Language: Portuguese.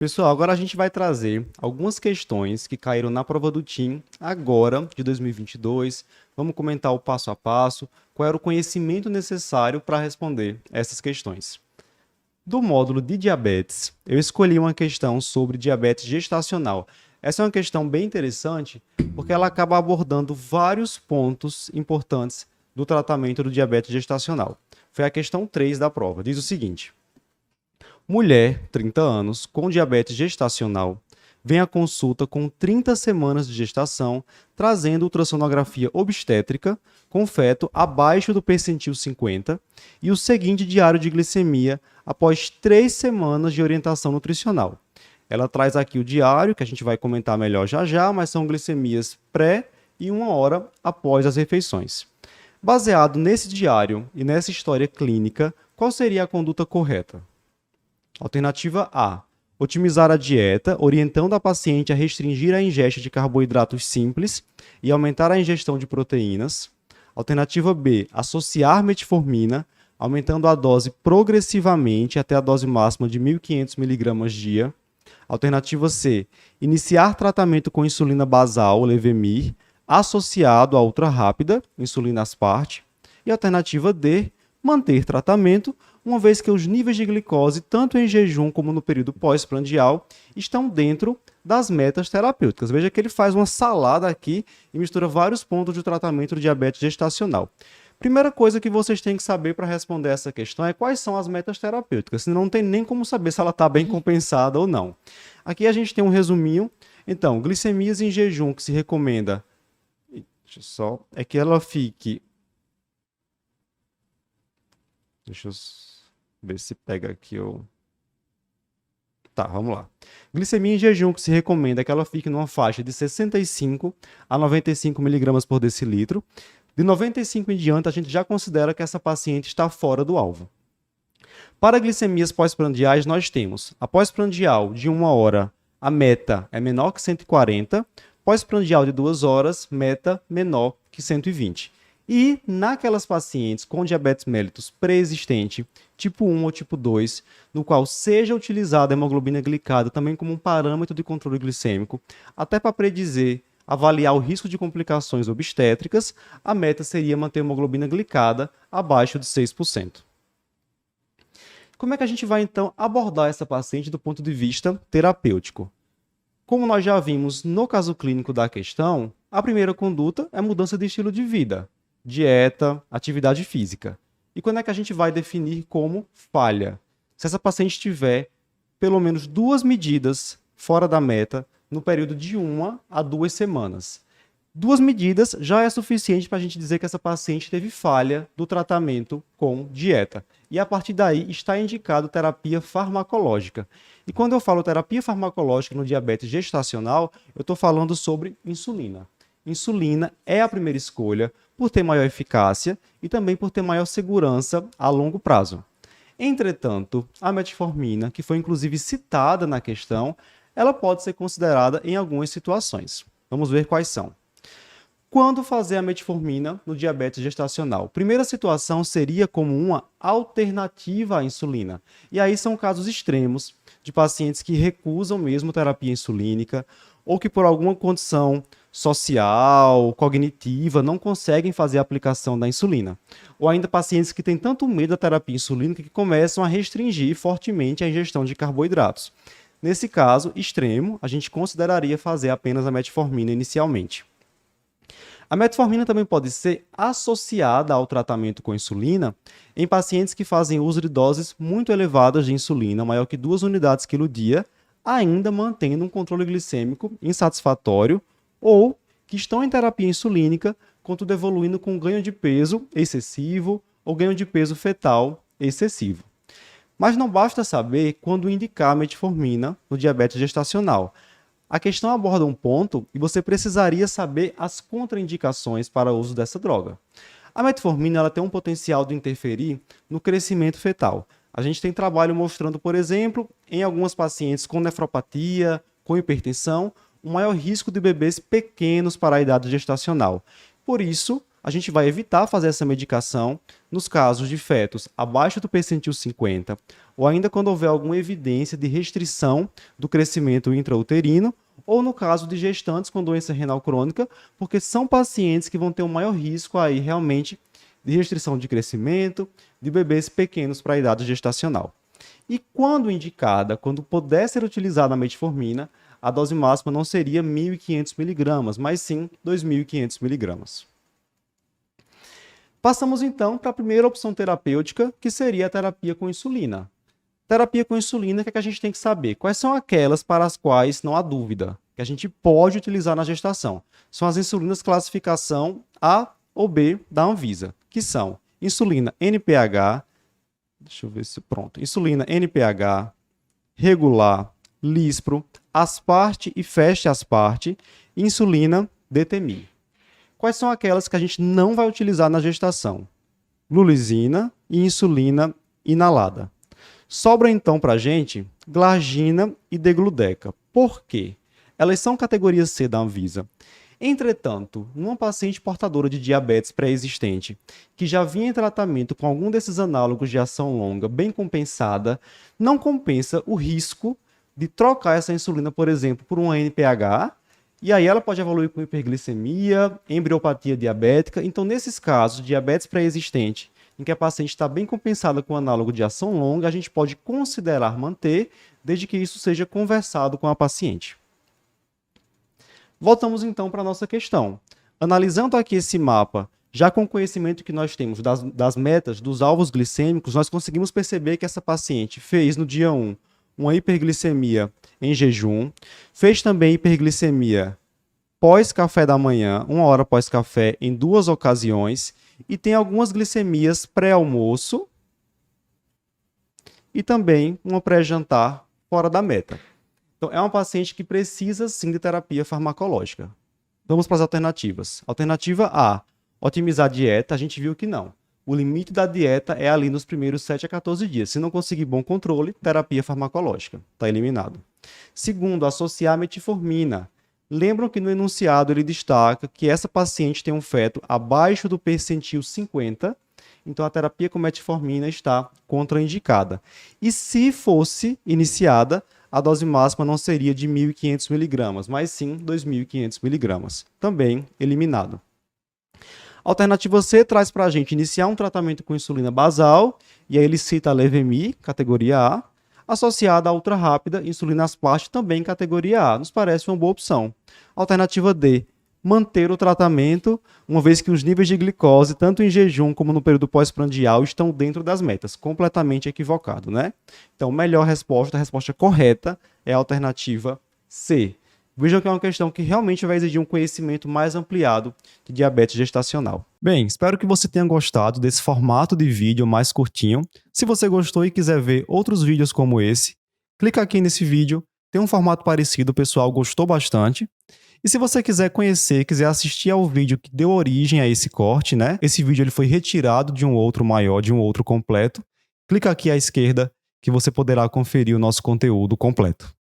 Pessoal, agora a gente vai trazer algumas questões que caíram na prova do TIM agora, de 2022. Vamos comentar o passo a passo, qual era o conhecimento necessário para responder essas questões. Do módulo de diabetes, eu escolhi uma questão sobre diabetes gestacional. Essa é uma questão bem interessante, porque ela acaba abordando vários pontos importantes do tratamento do diabetes gestacional. Foi a questão 3 da prova. Diz o seguinte: mulher, 30 anos, com diabetes gestacional, vem à consulta com 30 semanas de gestação, trazendo ultrassonografia obstétrica com feto abaixo do percentil 50 e o seguinte diário de glicemia após 3 semanas de orientação nutricional. Ela traz aqui o diário, que a gente vai comentar melhor já já, mas são glicemias pré e 1 hora após as refeições. Baseado nesse diário e nessa história clínica, qual seria a conduta correta? Alternativa A: otimizar a dieta, orientando a paciente a restringir a ingesta de carboidratos simples e aumentar a ingestão de proteínas. Alternativa B: associar metformina, aumentando a dose progressivamente até a dose máxima de 1.500 mg dia. Alternativa C: iniciar tratamento com insulina basal, Levemir, associado à ultra rápida, insulina asparte. E alternativa D: manter tratamento, uma vez que os níveis de glicose, tanto em jejum como no período pós-prandial, estão dentro das metas terapêuticas. Veja que ele faz uma salada aqui e mistura vários pontos de tratamento do diabetes gestacional. Primeira coisa que vocês têm que saber para responder essa questão é quais são as metas terapêuticas, senão não tem nem como saber se ela está bem compensada ou não. Aqui a gente tem um resuminho. Então, glicemias em jejum que se recomenda, é que ela fique... Deixa eu ver se pega aqui o... Tá, vamos lá. Glicemia em jejum que se recomenda é que ela fique numa faixa de 65 a 95 mg por decilitro. De 95 em diante, a gente já considera que essa paciente está fora do alvo. Para glicemias pós-prandiais, nós temos a pós-prandial de 1 hora, a meta é menor que 140, pós-prandial de 2 horas, meta menor que 120. E naquelas pacientes com diabetes mellitus pré-existente, tipo 1 ou tipo 2, no qual seja utilizada a hemoglobina glicada também como um parâmetro de controle glicêmico, até para predizer, avaliar o risco de complicações obstétricas, a meta seria manter a hemoglobina glicada abaixo de 6%. Como é que a gente vai, então, abordar essa paciente do ponto de vista terapêutico? Como nós já vimos no caso clínico da questão, a primeira conduta é mudança de estilo de vida, dieta, atividade física. E quando é que a gente vai definir como falha? Se essa paciente tiver pelo menos 2 medidas fora da meta no período de 1 a 2 semanas. 2 medidas já é suficiente para a gente dizer que essa paciente teve falha do tratamento com dieta. E a partir daí está indicado terapia farmacológica. E quando eu falo terapia farmacológica no diabetes gestacional, eu estou falando sobre insulina. Insulina é a primeira escolha por ter maior eficácia e também por ter maior segurança a longo prazo. Entretanto, a metformina, que foi inclusive citada na questão, ela pode ser considerada em algumas situações. Vamos ver quais são. Quando fazer a metformina no diabetes gestacional? Primeira situação seria como uma alternativa à insulina. E aí são casos extremos de pacientes que recusam mesmo terapia insulínica ou que por alguma condição social, cognitiva, não conseguem fazer a aplicação da insulina. Ou ainda pacientes que têm tanto medo da terapia insulínica que começam a restringir fortemente a ingestão de carboidratos. Nesse caso extremo, a gente consideraria fazer apenas a metformina inicialmente. A metformina também pode ser associada ao tratamento com insulina em pacientes que fazem uso de doses muito elevadas de insulina, maior que 2 unidades quilo dia, ainda mantendo um controle glicêmico insatisfatório ou que estão em terapia insulínica, contudo evoluindo com ganho de peso excessivo ou ganho de peso fetal excessivo. Mas não basta saber quando indicar a metformina no diabetes gestacional. A questão aborda um ponto e você precisaria saber as contraindicações para o uso dessa droga. A metformina ela tem um potencial de interferir no crescimento fetal. A gente tem trabalho mostrando, por exemplo, em algumas pacientes com nefropatia, com hipertensão, um maior risco de bebês pequenos para a idade gestacional. Por isso, a gente vai evitar fazer essa medicação nos casos de fetos abaixo do percentil 50 ou ainda quando houver alguma evidência de restrição do crescimento intrauterino ou no caso de gestantes com doença renal crônica, porque são pacientes que vão ter um maior risco aí realmente de restrição de crescimento de bebês pequenos para a idade gestacional. E quando indicada, quando puder ser utilizada a metformina, a dose máxima não seria 1.500 mg, mas sim 2.500 mg. Passamos então para a primeira opção terapêutica, que seria a terapia com insulina. Terapia com insulina, o que a gente tem que saber? Quais são aquelas para as quais não há dúvida, que a gente pode utilizar na gestação? São as insulinas classificação A ou B da Anvisa, que são insulina NPH, deixa eu ver se pronto, insulina NPH, regular, Lispro, Asparte e Fast-Asparte, insulina DTMI. Quais são aquelas que a gente não vai utilizar na gestação? Glulizina e insulina inalada. Sobra então para a gente glargina e degludeca. Por quê? Elas são categoria C da Anvisa. Entretanto, numa paciente portadora de diabetes pré-existente, que já vinha em tratamento com algum desses análogos de ação longa bem compensada, não compensa o risco de trocar essa insulina, por exemplo, por uma NPH, e aí ela pode evoluir com hiperglicemia, embriopatia diabética. Então, nesses casos, diabetes pré-existente, em que a paciente está bem compensada com análogo de ação longa, a gente pode considerar manter, desde que isso seja conversado com a paciente. Voltamos então para a nossa questão. Analisando aqui esse mapa, já com o conhecimento que nós temos das metas, dos alvos glicêmicos, nós conseguimos perceber que essa paciente fez no dia 1 uma hiperglicemia em jejum, fez também hiperglicemia pós-café da manhã, 1 hora pós-café, em 2 ocasiões, e tem algumas glicemias pré-almoço e também uma pré-jantar fora da meta. Então, é uma paciente que precisa, sim, de terapia farmacológica. Vamos para as alternativas. Alternativa A, otimizar a dieta, a gente viu que não. O limite da dieta é ali nos primeiros 7 a 14 dias. Se não conseguir bom controle, terapia farmacológica. Está eliminado. Segundo, associar a metformina. Lembram que no enunciado ele destaca que essa paciente tem um feto abaixo do percentil 50, então a terapia com metformina está contraindicada. E se fosse iniciada, a dose máxima não seria de 1.500 mg, mas sim 2.500 mg. Também eliminado. Alternativa C traz para a gente iniciar um tratamento com insulina basal, e aí ele cita a Levemi, categoria A, associada à ultra rápida, insulina Asparte, também categoria A. Nos parece uma boa opção. Alternativa D, manter o tratamento, uma vez que os níveis de glicose, tanto em jejum como no período pós-prandial, estão dentro das metas. Completamente equivocado, né? Então, melhor resposta, a resposta correta é a alternativa C. Vejam que é uma questão que realmente vai exigir um conhecimento mais ampliado de diabetes gestacional. Bem, espero que você tenha gostado desse formato de vídeo mais curtinho. Se você gostou e quiser ver outros vídeos como esse, clica aqui nesse vídeo. Tem um formato parecido, o pessoal gostou bastante. E se você quiser conhecer, quiser assistir ao vídeo que deu origem a esse corte, né? Esse vídeo ele foi retirado de um outro maior, de um outro completo. Clica aqui à esquerda que você poderá conferir o nosso conteúdo completo.